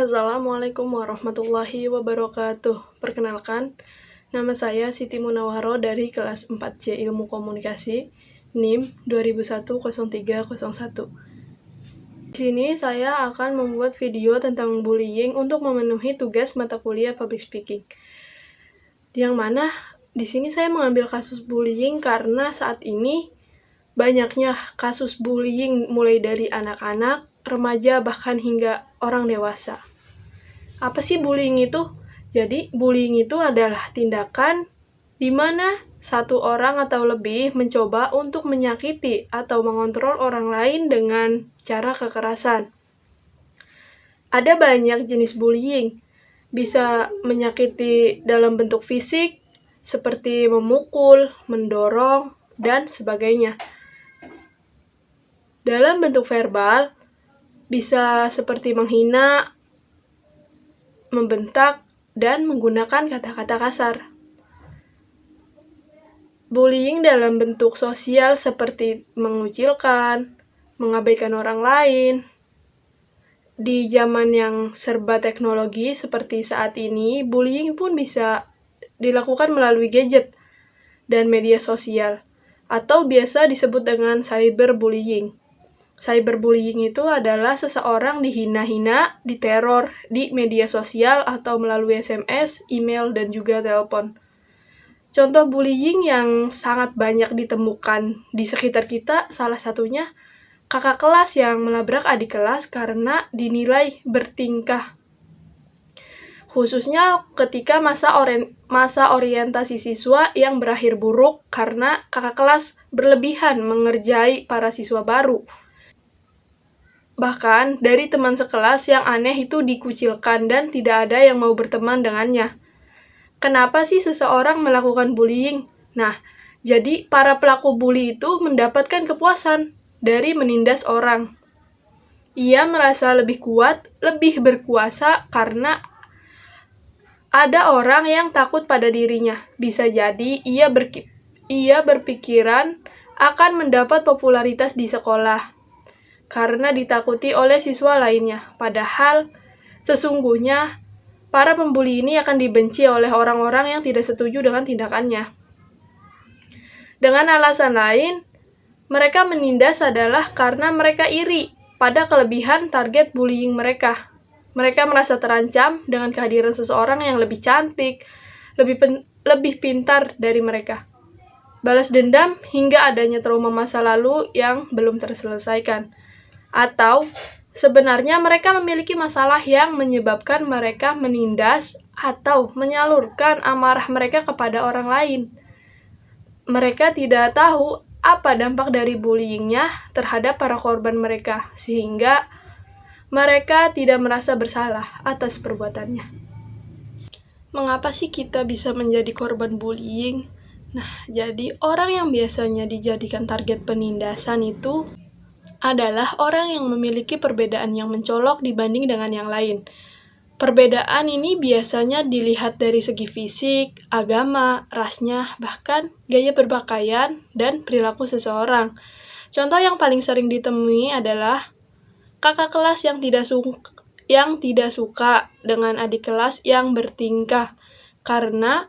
Assalamualaikum warahmatullahi wabarakatuh. Perkenalkan, nama saya Siti Munawaro dari kelas 4C Ilmu Komunikasi, NIM 2001-0301. Di sini saya akan membuat video tentang bullying untuk memenuhi tugas mata kuliah Public Speaking. Yang mana di sini saya mengambil kasus bullying karena saat ini banyaknya kasus bullying mulai dari anak-anak, remaja, bahkan hingga orang dewasa. Apa sih bullying itu? Jadi, bullying itu adalah tindakan di mana satu orang atau lebih mencoba untuk menyakiti atau mengontrol orang lain dengan cara kekerasan. Ada banyak jenis bullying. Bisa menyakiti dalam bentuk fisik, seperti memukul, mendorong, dan sebagainya. Dalam bentuk verbal, bisa seperti menghina, membentak, dan menggunakan kata-kata kasar. Bullying dalam bentuk sosial seperti mengucilkan, mengabaikan orang lain. Di zaman yang serba teknologi seperti saat ini, bullying pun bisa dilakukan melalui gadget dan media sosial, atau biasa disebut dengan cyberbullying. Cyberbullying itu adalah seseorang dihina-hina, diteror di media sosial atau melalui SMS, email, dan juga telepon. Contoh bullying yang sangat banyak ditemukan di sekitar kita, salah satunya kakak kelas yang melabrak adik kelas karena dinilai bertingkah. Khususnya ketika masa orientasi siswa yang berakhir buruk karena kakak kelas berlebihan mengerjai para siswa baru. Bahkan, dari teman sekelas yang aneh itu dikucilkan dan tidak ada yang mau berteman dengannya. Kenapa sih seseorang melakukan bullying? Nah, jadi para pelaku bully itu mendapatkan kepuasan dari menindas orang. Ia merasa lebih kuat, lebih berkuasa karena ada orang yang takut pada dirinya. Bisa jadi ia berpikiran akan mendapat popularitas di sekolah karena ditakuti oleh siswa lainnya. Padahal, sesungguhnya, para pembuli ini akan dibenci oleh orang-orang yang tidak setuju dengan tindakannya. Dengan alasan lain, mereka menindas adalah karena mereka iri pada kelebihan target bullying mereka. Mereka merasa terancam dengan kehadiran seseorang yang lebih cantik, lebih pintar dari mereka. Balas dendam hingga adanya trauma masa lalu yang belum terselesaikan. Atau sebenarnya mereka memiliki masalah yang menyebabkan mereka menindas atau menyalurkan amarah mereka kepada orang lain. Mereka tidak tahu apa dampak dari bullyingnya terhadap para korban mereka, sehingga mereka tidak merasa bersalah atas perbuatannya. Mengapa sih kita bisa menjadi korban bullying? Nah, jadi orang yang biasanya dijadikan target penindasan itu adalah orang yang memiliki perbedaan yang mencolok dibanding dengan yang lain. Perbedaan ini biasanya dilihat dari segi fisik, agama, rasnya, bahkan gaya berpakaian dan perilaku seseorang. Contoh yang paling sering ditemui adalah kakak kelas yang tidak suka dengan adik kelas yang bertingkah karena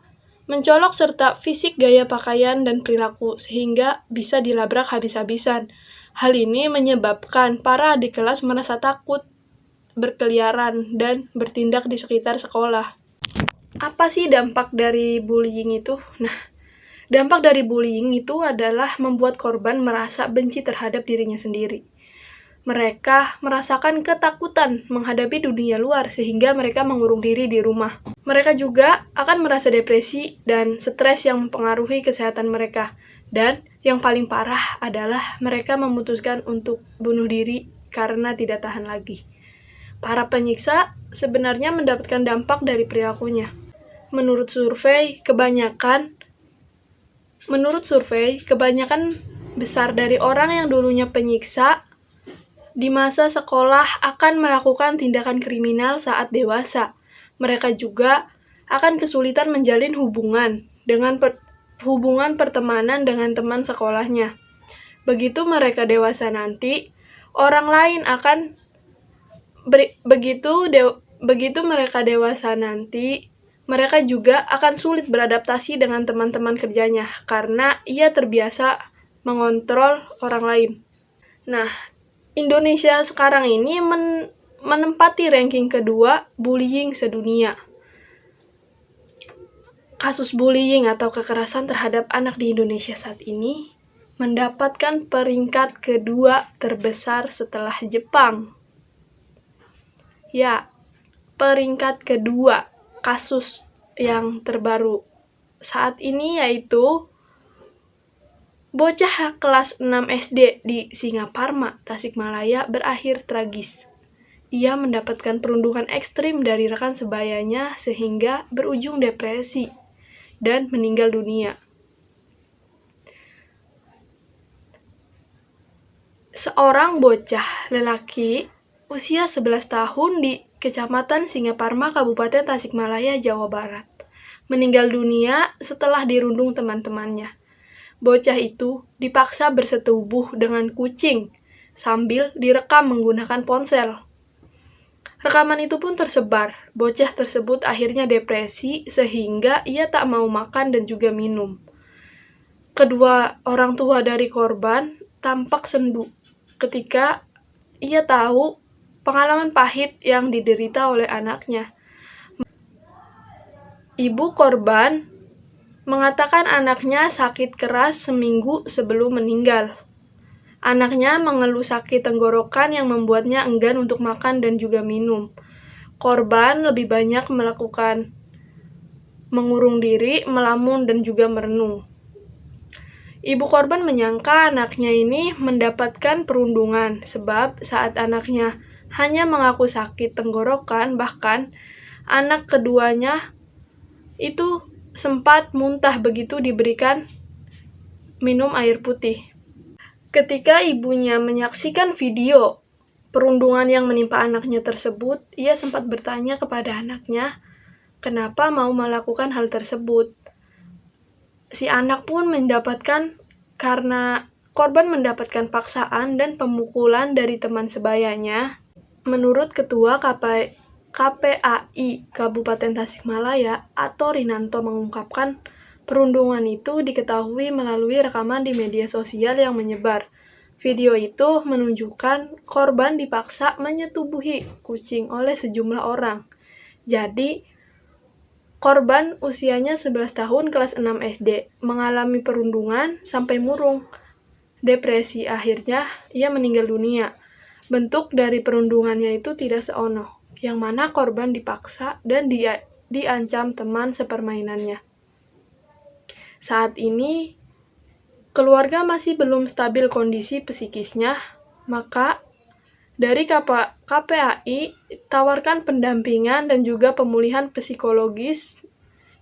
mencolok serta fisik, gaya pakaian, dan perilaku sehingga bisa dilabrak habis-habisan. Hal ini menyebabkan para adik kelas merasa takut, berkeliaran, dan bertindak di sekitar sekolah. Apa sih dampak dari bullying itu? Nah, dampak dari bullying itu adalah membuat korban merasa benci terhadap dirinya sendiri. Mereka merasakan ketakutan menghadapi dunia luar sehingga mereka mengurung diri di rumah. Mereka juga akan merasa depresi dan stres yang mempengaruhi kesehatan mereka. Dan yang paling parah adalah mereka memutuskan untuk bunuh diri karena tidak tahan lagi. Para penyiksa sebenarnya mendapatkan dampak dari perilakunya. Menurut survei, kebanyakan besar dari orang yang dulunya penyiksa di masa sekolah akan melakukan tindakan kriminal saat dewasa. Mereka juga akan kesulitan menjalin hubungan pertemanan dengan teman sekolahnya. Begitu mereka dewasa nanti, orang lain akan begitu mereka dewasa nanti, mereka juga akan sulit beradaptasi dengan teman-teman kerjanya karena ia terbiasa mengontrol orang lain. Nah, Indonesia sekarang ini menempati ranking kedua bullying sedunia. Kasus bullying atau kekerasan terhadap anak di Indonesia saat ini mendapatkan peringkat kedua terbesar setelah Jepang. Ya, peringkat kedua kasus yang terbaru saat ini yaitu bocah kelas 6 SD di Singaparna, Tasikmalaya berakhir tragis. Ia mendapatkan perundungan ekstrim dari rekan sebayanya sehingga berujung depresi dan meninggal dunia. Seorang bocah lelaki usia 11 tahun di Kecamatan Singaparna, Kabupaten Tasikmalaya, Jawa Barat, meninggal dunia setelah dirundung teman-temannya. Bocah itu dipaksa bersetubuh dengan kucing sambil direkam menggunakan ponsel. Rekaman itu pun tersebar. Bocah tersebut akhirnya depresi sehingga ia tak mau makan dan juga minum. Kedua orang tua dari korban tampak sendu ketika ia tahu pengalaman pahit yang diderita oleh anaknya. Ibu korban mengatakan anaknya sakit keras seminggu sebelum meninggal. Anaknya mengeluh sakit tenggorokan yang membuatnya enggan untuk makan dan juga minum. Korban lebih banyak melakukan mengurung diri, melamun, dan juga merenung. Ibu korban menyangka anaknya ini mendapatkan perundungan sebab saat anaknya hanya mengaku sakit tenggorokan, bahkan anak keduanya itu sempat muntah begitu diberikan minum air putih. Ketika ibunya menyaksikan video perundungan yang menimpa anaknya tersebut, ia sempat bertanya kepada anaknya, kenapa mau melakukan hal tersebut. Si anak pun karena korban mendapatkan paksaan dan pemukulan dari teman sebayanya. Menurut Ketua KPAI Kabupaten Tasikmalaya atau Rinanto mengungkapkan, perundungan itu diketahui melalui rekaman di media sosial yang menyebar. Video itu menunjukkan korban dipaksa menyetubuhi kucing oleh sejumlah orang. Jadi, korban usianya 11 tahun kelas 6 SD mengalami perundungan sampai murung. Depresi, akhirnya ia meninggal dunia. Bentuk dari perundungannya itu tidak seonoh, yang mana korban dipaksa dan diancam teman sepermainannya. Saat ini, keluarga masih belum stabil kondisi psikisnya, maka dari KPAI tawarkan pendampingan dan juga pemulihan psikologis,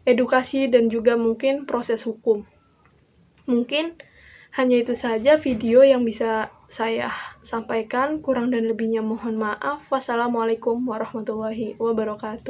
edukasi, dan juga mungkin proses hukum. Mungkin hanya itu saja video yang bisa saya sampaikan. Kurang dan lebihnya mohon maaf. Wassalamualaikum warahmatullahi wabarakatuh.